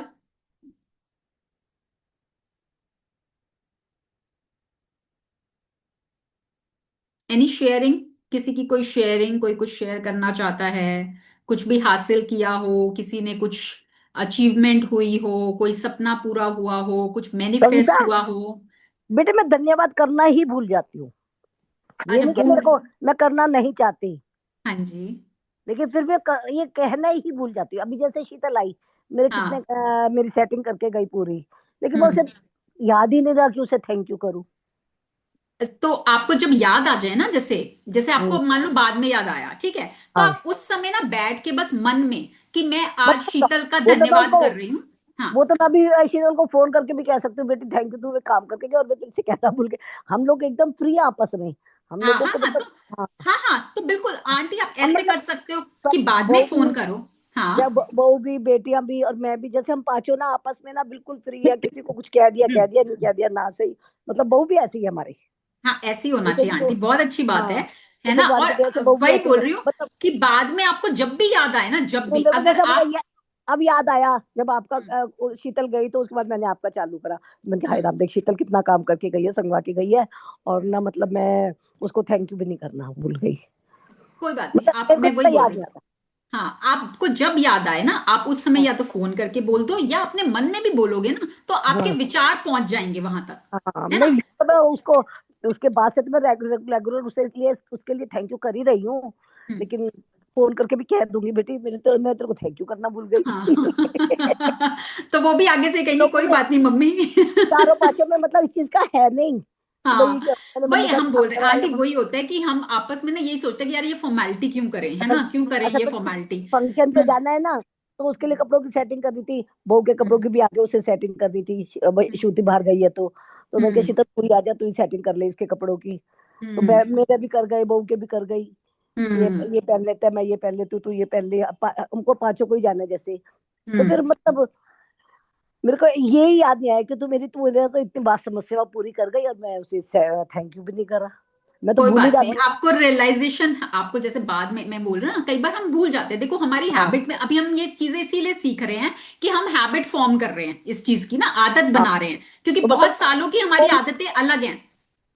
एनी शेयरिंग, किसी की कोई शेयरिंग, कोई कुछ शेयर करना चाहता है, कुछ भी हासिल किया हो, किसी ने कुछ अचीवमेंट हुई हो, कोई सपना पूरा हुआ हो, कुछ कविता, मैनिफेस्ट हुआ हो। बेटे मैं धन्यवाद करना ही भूल जाती हूँ। ये अच्छा, नहीं कि भूल। मेरे को मैं करना नहीं चाहती, हाँ जी। लेकिन फिर भी ये कहना ही भूल जाती हूँ। अभी जैसे शीतल आई, मेरे कितने हाँ। मेरी सेटिंग करके गई पूरी, लेकिन मैं उसे हम्म। याद ही नहीं रहा कि उसे थैंक यू करूँ। तो आपको जब याद आ जाए ना, जैसे जैसे आपको हम्म, मान लो बाद में याद आया, ठीक है, तो हाँ, आप उस समय ना बैठ के बस मन में कि मैं आज मतलब शीतल का वो तो मैं धन्यवाद उसको कर रही हूँ। हाँ। वो तो मैं अभी शीतल को फोन करके भी कह सकती हूँ, बेटी थैंक यू, तू एक काम करके गया और मैं तुझसे कहना भूल गई। हम लोग एकदम फ्री हैं आपस में, हम हाँ। लोगों हाँ। को हाँ। मतलब। तो हाँ, हाँ, हाँ, तो बिल्कुल आंटी, आप हम ऐसे मतलब कर सकते हो कि बाद में बहू भी, फोन करो। जब हाँ। बहू भी, बेटियां भी और मैं भी, जैसे हम पांचों ना आपस में ना बिल्कुल फ्री है, किसी को कुछ कह दिया नहीं कह दिया ना, सही। मतलब बहू भी ऐसी है हमारी, हाँ, ऐसी होना जैसे चाहिए तो। आंटी, बहुत अच्छी बात हाँ, तो है ना। भगवान और की दया से बहू भी वही ऐसे बोल रही हूँ मतलब। कि बाद में आपको जब भी याद आए ना, जब नहीं, भी मेरे को अगर जैसे आप। अब याद आया जब आपका वो शीतल गई, तो उसके बाद मैंने आपका चालू करा। मैंने कहा हाय राम, देख शीतल कितना काम करके गई है, संगवा के गई है, और ना मतलब मैं उसको थैंक यू भी नहीं करना भूल गई। कोई बात नहीं, मतलब आप, मेरे को मैं वही इतना बोल याद रही नहीं हूँ। आता। हाँ, आपको जब याद आए ना, आप उस समय हाँ, या तो फोन करके बोल दो, या अपने मन में भी बोलोगे ना, तो आपके हाँ, विचार पहुंच जाएंगे वहां तक, हाँ, है ना। नहीं तो मैं उसको, उसके बाद से तो मैं रेगुलर उसके लिए थैंक यू कर ही रही हूँ। हम्म। लेकिन फोन करके भी कह दूंगी, बेटी मेरे तो मैं तेरे को थैंक यू करना भूल गई। हाँ। तो वो भी आगे से कहेंगी लोगों कोई में बात नहीं मम्मी। चारों पांचों में मतलब इस चीज का है नहीं कि भाई हाँ, मैंने वही मम्मी का हम काम बोल रहे हैं करवाया आंटी, वही होता है कि हम आपस में ना यही सोचते हैं कि यार ये फॉर्मेलिटी क्यों करें, है अगर ना, क्यों करें अगर ये मैं फॉर्मेलिटी। फंक्शन पे हम्म। जाना है ना, तो उसके लिए कपड़ों की सेटिंग करनी थी। बहू के कपड़ों हम्म। की भी आगे उसे सेटिंग करनी थी, श्रुति बाहर गई है तो मैं कहा हम्म। शीतल तू ही आ जा, तू ही सेटिंग कर ले इसके कपड़ों की। तो हम्म। मैं मेरे भी कर गए, बहू के भी कर गई। हम्म। ये पहन लेते हैं, मैं ये पहन लेती हूँ, तू ये पहन ले, उनको पांचों को ही जाना है जैसे। तो फिर हम्म। मतलब मेरे को ये ही याद नहीं आया कि तू मेरे तो इतनी बात समस्या पूरी कर गई और मैं उसे थैंक यू भी नहीं करा। मैं तो कोई भूल ही बात नहीं, जाती हूँ। आपको रियलाइजेशन, आपको जैसे बाद में मैं बोल रही हूँ ना, कई बार हम भूल जाते हैं। देखो हमारी हाँ, हैबिट में अभी हम ये चीजें इसीलिए सीख रहे हैं कि हम हैबिट फॉर्म कर रहे हैं, इस चीज की ना आदत हाँ, बना रहे हैं, क्योंकि तो मतलब बहुत सालों की हमारी वही आदतें अलग हैं।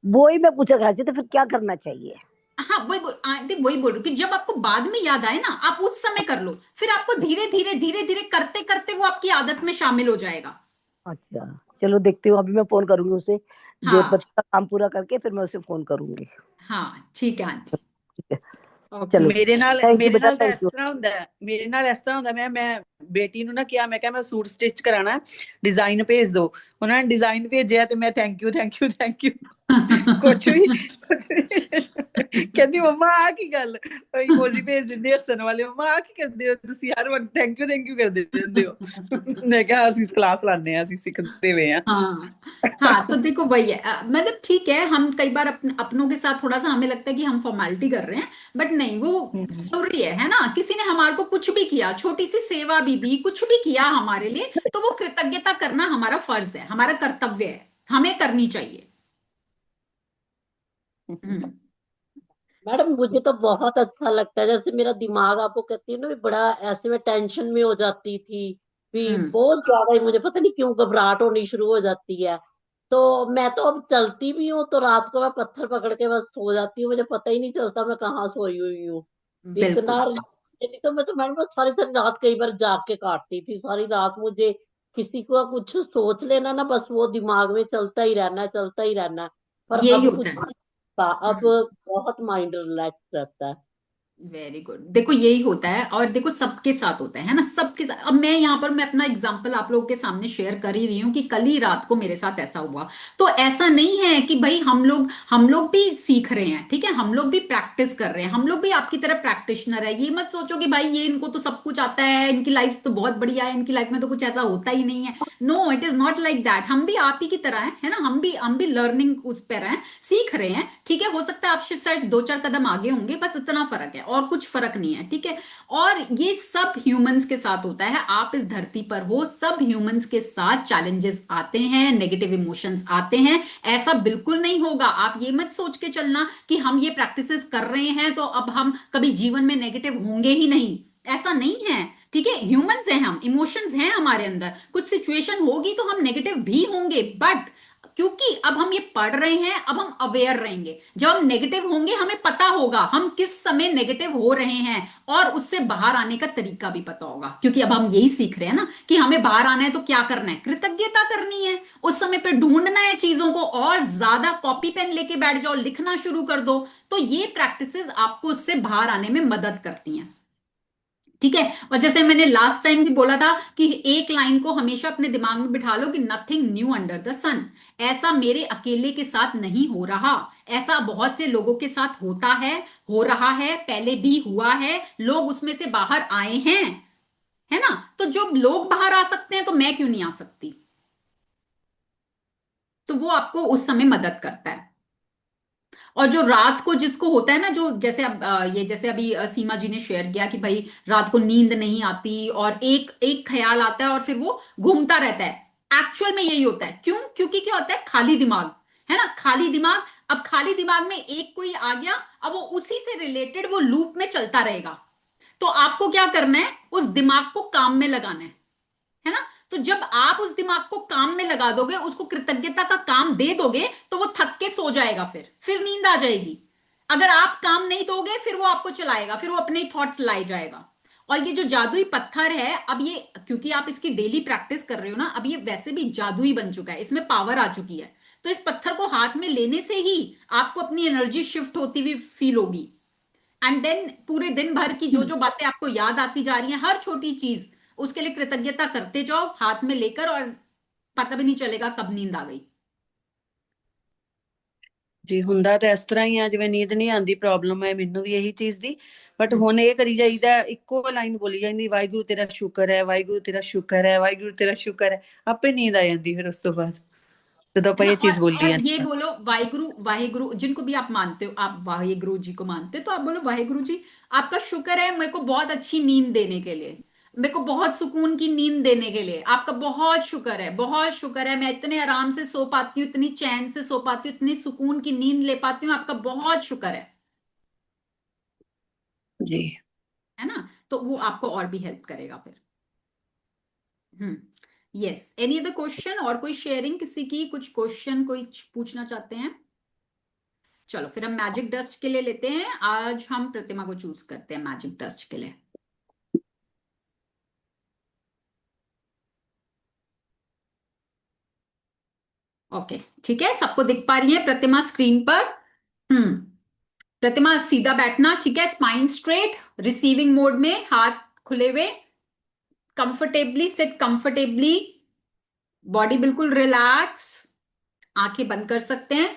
वही मैं पूछा था तो फिर क्या करना चाहिए। हाँ, आंटी वही बोल रही हूँ कि जब आपको बाद में याद आए ना, आप उस समय कर लो, फिर आपको धीरे धीरे धीरे धीरे करते करते वो आपकी आदत में शामिल हो जाएगा। अच्छा, चलो देखती हूँ, अभी मैं फोन करूंगी उसे, हाँ। बच्चे का काम पूरा करके फिर मैं उसे फोन करूंगी। हाँ, ठीक है आंटी। ठीक है, ओके। चलो, ਮੇਰੇ ਨਾਲ थैंक यू ਮੇਰੇ बेटा, ਨਾਲ ਤਾਂ थैंक ਇਸ यू। ਤਰ੍ਹਾਂ ਹੁੰਦਾ ਹੈ, ਮੇਰੇ ਨਾਲ ਇਸ ਤਰ੍ਹਾਂ ਹੁੰਦਾ, ਮੈਂ ਬੇਟੀ ਨੂੰ ਨਾ ਕਿਹਾ, ਮੈਂ ਕਿਹਾ ਮੈਂ ਸੂਟ ਸਟਿਚ ਕਰਾਣਾ, ਡਿਜ਼ਾਈਨ ਭੇਜ ਦਿਓ। ਉਹਨਾਂ ਨੇ ਡਿਜ਼ਾਈਨ ਭੇਜਿਆ ਤੇ ਮੈਂ thank you thank you thank you, ਕੁਛ ਵੀ ਕਹਿੰਦੀ ਮੰਮਾ ਆ ਕੀ ਗੱਲ, ਇਮੋਜੀ ਭੇਜ ਦਿੰਦੇ ਹੱਸਣ ਵਾਲੇ, ਮੰਮਾ ਆ ਕੀ ਕਰਦੇ ਹੋ ਤੁਸੀਂ, ਹਰ ਵਕਤ ਥੈਂਕ ਯੂ ਕਰਦੇ ਰਹਿੰਦੇ ਹੋ। ਮੈਂ ਕਿਹਾ ਅਸੀਂ ਕਲਾਸ ਲਾਣੇ ਆ, ਅਸੀਂ सिखते हुए हैं। हाँ। हाँ, तो देखो वही है, मतलब ठीक है, हम कई बार अपनों के साथ थोड़ा सा हमें लगता है कि हम फॉर्मेलिटी कर रहे हैं, बट नहीं, वो जरूरी है ना। किसी ने हमारे को कुछ भी किया, छोटी सी सेवा भी दी, कुछ भी किया हमारे लिए, तो वो कृतज्ञता करना हमारा फर्ज है, हमारा कर्तव्य है, हमें करनी चाहिए। हम्म। मैडम मुझे तो बहुत अच्छा लगता है, जैसे मेरा दिमाग आपको कहती है ना भी बड़ा ऐसे में टेंशन में हो जाती थी, भी हम्म। बहुत ज्यादा ही मुझे पता नहीं क्यों घबराहट होनी शुरू हो जाती है। तो मैं तो अब चलती भी हूँ तो रात को मैं पत्थर पकड़ के बस सो जाती हूँ, मुझे पता ही नहीं चलता मैं कहाँ सोई हुई हूँ। इतना बिल्कुल। नहीं तो मैं तो मैडम सारी सारी रात कई बार जाग के काटती थी, सारी रात मुझे किसी को कुछ सोच लेना ना, बस वो दिमाग में चलता ही रहना है, चलता ही रहना है। पर यही अब होता कुछ है। नहीं होता, अब हम्म। बहुत माइंड रिलैक्स रहता है। Very good. देखो यही होता है, और देखो सबके साथ होता है ना, सबके साथ। अब मैं यहाँ पर मैं अपना एग्जांपल आप लोगों के सामने शेयर कर ही रही हूँ कि कल ही रात को मेरे साथ ऐसा हुआ। तो ऐसा नहीं है कि भाई हम लोग भी सीख रहे हैं, ठीक है, हम लोग भी प्रैक्टिस कर रहे हैं, हम लोग भी आपकी तरह प्रैक्टिशनर है। ये मत सोचो कि भाई ये इनको तो सब कुछ आता है, इनकी लाइफ तो बहुत बढ़िया है, इनकी लाइफ में तो कुछ ऐसा होता ही नहीं है। No, it is not like that. हम भी आप ही की तरह हैं, है ना, हम भी लर्निंग उस पर हैं, सीख रहे हैं, ठीक है। हो सकता है आपसे शायद 2-4 कदम आगे होंगे, बस इतना फर्क है और कुछ फर्क नहीं है, ठीक है। और ये सब ह्यूमंस के साथ होता है। आप इस धरती पर हो, सब ह्यूमंस के साथ चैलेंजेस आते हैं, नेगेटिव इमोशंस आते हैं। ऐसा बिल्कुल नहीं होगा। आप ये मत सोच के चलना कि हम ये प्रैक्टिसेस कर रहे हैं तो अब हम कभी जीवन में नेगेटिव होंगे ही नहीं। ऐसा नहीं है, ठीक है। ह्यूमंस हैं हम, इमोशंस हैं हमारे अंदर, कुछ सिचुएशन होगी तो हम नेगेटिव भी होंगे, बट क्योंकि अब हम ये पढ़ रहे हैं, अब हम अवेयर रहेंगे। जब हम नेगेटिव होंगे हमें पता होगा हम किस समय नेगेटिव हो रहे हैं, और उससे बाहर आने का तरीका भी पता होगा, क्योंकि अब हम यही सीख रहे हैं ना कि हमें बाहर आना है तो क्या करना है, कृतज्ञता करनी है, उस समय पे ढूंढना है चीजों को, और ज्यादा कॉपी पेन लेके बैठ जाओ, लिखना शुरू कर दो। तो ये प्रैक्टिसेस आपको उससे बाहर आने में मदद करती हैं, ठीक है। और जैसे मैंने लास्ट टाइम भी बोला था कि एक लाइन को हमेशा अपने दिमाग में बिठा लो कि नथिंग न्यू अंडर द सन। ऐसा मेरे अकेले के साथ नहीं हो रहा, ऐसा बहुत से लोगों के साथ होता है, हो रहा है, पहले भी हुआ है, लोग उसमें से बाहर आए हैं, है ना। तो जो लोग बाहर आ सकते हैं तो मैं क्यों नहीं आ सकती। तो वो आपको उस समय मदद करता है। और जो रात को जिसको होता है ना, जो जैसे अब ये जैसे अभी सीमा जी ने शेयर किया कि भाई रात को नींद नहीं आती और एक एक ख्याल आता है और फिर वो घूमता रहता है। एक्चुअल में यही होता है। क्यों? क्योंकि क्या होता है, खाली दिमाग, है ना, खाली दिमाग। अब खाली दिमाग में एक कोई आ गया, अब वो उसी से रिलेटेड वो लूप में चलता रहेगा। तो आपको क्या करना है, उस दिमाग को काम में लगाना है ना। तो जब आप उस दिमाग को काम में लगा दोगे, उसको कृतज्ञता का काम दे दोगे, तो वो थक के सो जाएगा, फिर नींद आ जाएगी। अगर आप काम नहीं दोगे फिर वो आपको चलाएगा, फिर वो अपने ही थॉट्स लाई जाएगा। और ये जो जादुई पत्थर है, अब ये क्योंकि आप इसकी डेली प्रैक्टिस कर रहे हो ना, अब ये वैसे भी जादुई बन चुका है, इसमें पावर आ चुकी है। तो इस पत्थर को हाथ में लेने से ही आपको अपनी एनर्जी शिफ्ट होती हुई फील होगी। एंड देन पूरे दिन भर की जो जो बातें आपको याद आती जा रही हैं, हर छोटी चीज, उसके लिए कृतज्ञता करते जाओ हाथ में लेकर, और पता भी नहीं चलेगा कब नींद आ गई। ਜੀ ਹੁੰਦਾ ਤਾਂ ਇਸ ਤਰ੍ਹਾਂ ਹੀ ਆ ਜਿਵੇਂ ਨੀਂਦ ਨਹੀਂ ਆਉਂਦੀ, ਪ੍ਰੋਬਲਮ ਹੈ ਮੈਨੂੰ ਵੀ ਇਹੀ ਚੀਜ਼ ਦੀ। ਬਟ हम्म। ਹੁਣ ਇਹ ਕਰੀ ਜਾਈਦਾ, ਇੱਕੋ ਲਾਈਨ ਬੋਲੀ ਜਾਂਦੀ, ਵਾਹਿਗੁਰੂ ਤੇਰਾ ਸ਼ੁਕਰ ਹੈ, ਵਾਹਿਗੁਰੂ ਤੇਰਾ ਸ਼ੁਕਰ ਹੈ, ਵਾਹਿਗੁਰੂ ਤੇਰਾ ਸ਼ੁਕਰ ਹੈ। ਆਪੇ ਨੀਂਦ ਆ ਜਾਂਦੀ ਫਿਰ ਉਸ ਤੋਂ ਬਾਅਦ, ਜਦੋਂ ਆਪਾਂ है ना। ਇਹ ਚੀਜ਼ ਬੋਲੀ और ये ਜਾਂਦੇ। बोलो वाहिगुरु, वाहिगुरु जिनको भी आप मानते हो, आप वाहिगुरु जी को मानते हो तो आप बोलो वाहिगुरु जी, आपका शुक्र है मेरे को बहुत अच्छी नींद देने के लिए, मेरे को बहुत सुकून की नींद देने के लिए आपका बहुत शुक्र है, बहुत शुक्र है। मैं इतने आराम से सो पाती हूँ, इतनी चैन से सो पाती हूँ, इतनी सुकून की नींद ले पाती हूँ, आपका बहुत शुक्र जी। है ना। तो वो आपको और भी हेल्प करेगा फिर। यस, एनी अदर क्वेश्चन, और कोई शेयरिंग किसी की, कुछ क्वेश्चन कोई पूछना चाहते हैं? चलो फिर हम मैजिक डस्ट के लिए लेते हैं। आज हम प्रतिमा को चूज करते हैं मैजिक डस्ट के लिए। ओके, ठीक है, सबको दिख पा रही है प्रतिमा स्क्रीन पर? हम्म। प्रतिमा सीधा बैठना, ठीक है, स्पाइन स्ट्रेट, रिसीविंग मोड में, हाथ खुले हुए, कंफर्टेबली सिट, कंफर्टेबली, बॉडी बिल्कुल रिलैक्स, आंखें बंद कर सकते हैं।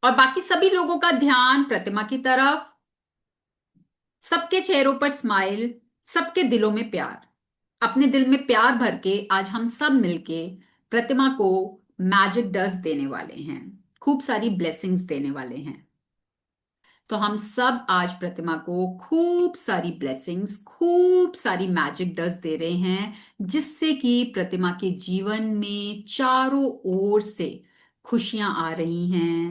और बाकी सभी लोगों का ध्यान प्रतिमा की तरफ, सबके चेहरों पर स्माइल, सबके दिलों में प्यार। अपने दिल में प्यार भर के आज हम सब मिलके प्रतिमा को मैजिक डस्ट देने वाले हैं, खूब सारी ब्लेसिंग्स देने वाले हैं। तो हम सब आज प्रतिमा को खूब सारी ब्लेसिंग्स, खूब सारी मैजिक डस्ट दे रहे हैं, जिससे कि प्रतिमा के जीवन में चारों ओर से खुशियां आ रही हैं।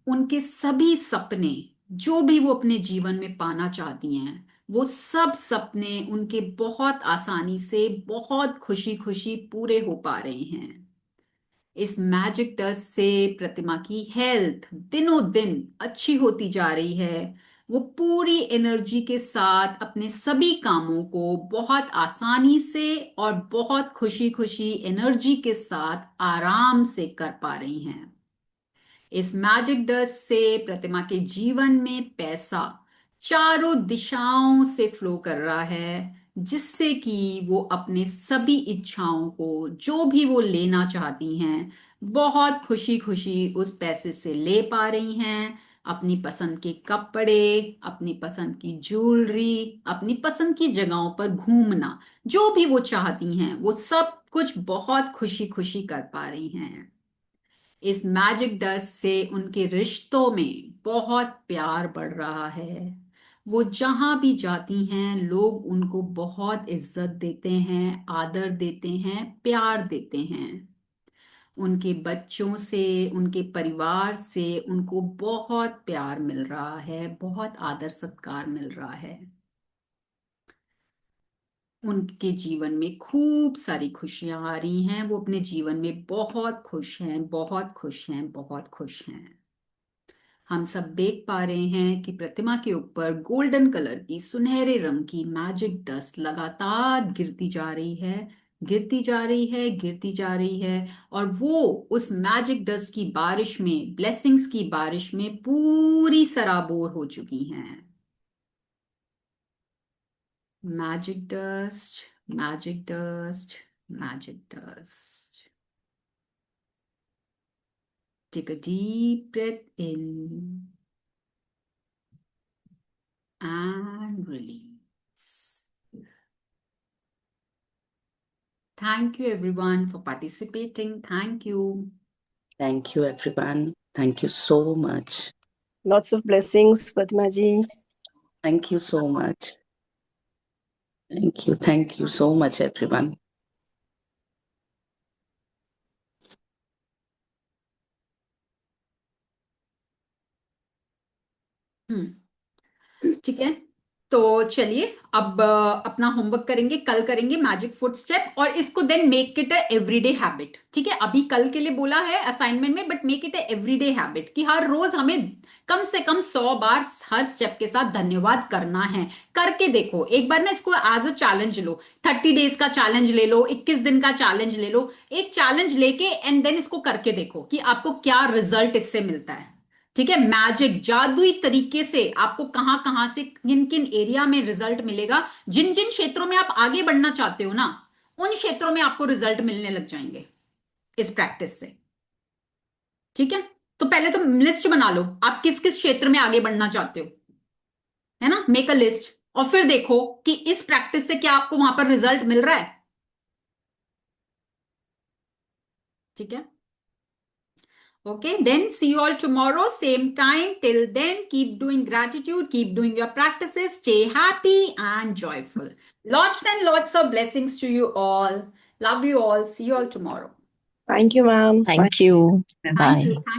उनके सभी सपने, जो भी वो अपने जीवन में पाना चाहती हैं, वो सब सपने उनके बहुत आसानी से, बहुत खुशी खुशी पूरे हो पा रहे हैं। इस मैजिक डस्ट से प्रतिमा की हेल्थ दिनों दिन अच्छी होती जा रही है। वो पूरी एनर्जी के साथ अपने सभी कामों को बहुत आसानी से और बहुत खुशी खुशी एनर्जी के साथ आराम से कर पा रही हैं। इस मैजिक डस्ट से प्रतिमा के जीवन में पैसा चारों दिशाओं से फ्लो कर रहा है, जिससे कि वो अपने सभी इच्छाओं को, जो भी वो लेना चाहती हैं, बहुत खुशी खुशी उस पैसे से ले पा रही हैं। अपनी पसंद के कपड़े, अपनी पसंद की ज्वेलरी, अपनी पसंद की जगहों पर घूमना, जो भी वो चाहती हैं, वो सब कुछ बहुत खुशी खुशी कर पा रही हैं। इस मैजिक डस्ट से उनके रिश्तों में बहुत प्यार बढ़ रहा है। वो जहां भी जाती हैं, लोग उनको बहुत इज्जत देते हैं, आदर देते हैं, प्यार देते हैं। उनके बच्चों से, उनके परिवार से उनको बहुत प्यार मिल रहा है, बहुत आदर सत्कार मिल रहा है। उनके जीवन में खूब सारी खुशियां आ रही हैं। वो अपने जीवन में बहुत खुश हैं, बहुत खुश हैं, बहुत खुश हैं। हम सब देख पा रहे हैं कि प्रतिमा के ऊपर गोल्डन कलर की, सुनहरे रंग की मैजिक डस्ट लगातार गिरती जा रही है, गिरती जा रही है, गिरती जा रही है। और वो उस मैजिक डस्ट की बारिश में, ब्लेसिंग्स की बारिश में पूरी सराबोर हो चुकी हैं। Magic dust, magic dust, magic dust. Take a deep breath in and release. Thank you everyone for participating. Thank you. Thank you, everyone. Thank you so much. Lots of blessings, Pratima ji. Thank you so much. Thank you. Thank you so much, everyone. ठीक है, तो चलिए अब अपना homework करेंगे, कल करेंगे magic foot step, और इसको then make it a everyday habit. ठीक है, अभी कल के लिए बोला है असाइनमेंट में, but make it a everyday habit कि हर रोज हमें कम से कम 100 बार हर स्टेप के साथ धन्यवाद करना है। करके देखो एक बार ना, इसको एज अ चैलेंज लो। 30 डेज का चैलेंज ले लो, 21 दिन का चैलेंज ले लो, एक चैलेंज लेके एंड देन इसको करके देखो कि आपको क्या रिजल्ट इससे मिलता है। ठीक है, मैजिक जादुई तरीके से आपको कहां कहां से, किन किन एरिया में रिजल्ट मिलेगा। जिन जिन क्षेत्रों में आप आगे बढ़ना चाहते हो ना, उन क्षेत्रों में आपको रिजल्ट मिलने लग जाएंगे इस प्रैक्टिस से। ठीक है, तो पहले तो लिस्ट बना लो, आप किस किस क्षेत्र में आगे बढ़ना चाहते हो, है ना, मेक अ लिस्ट। और फिर देखो कि इस प्रैक्टिस से क्या आपको वहां पर रिजल्ट मिल रहा है। ठीक है, okay, then see you all tomorrow same time. Till then, keep doing gratitude, keep doing your practices, stay happy and joyful. Lots and lots of blessings to you all. Love you all. See you all tomorrow. Thank you, ma'am. Thank you. Thank Bye. you.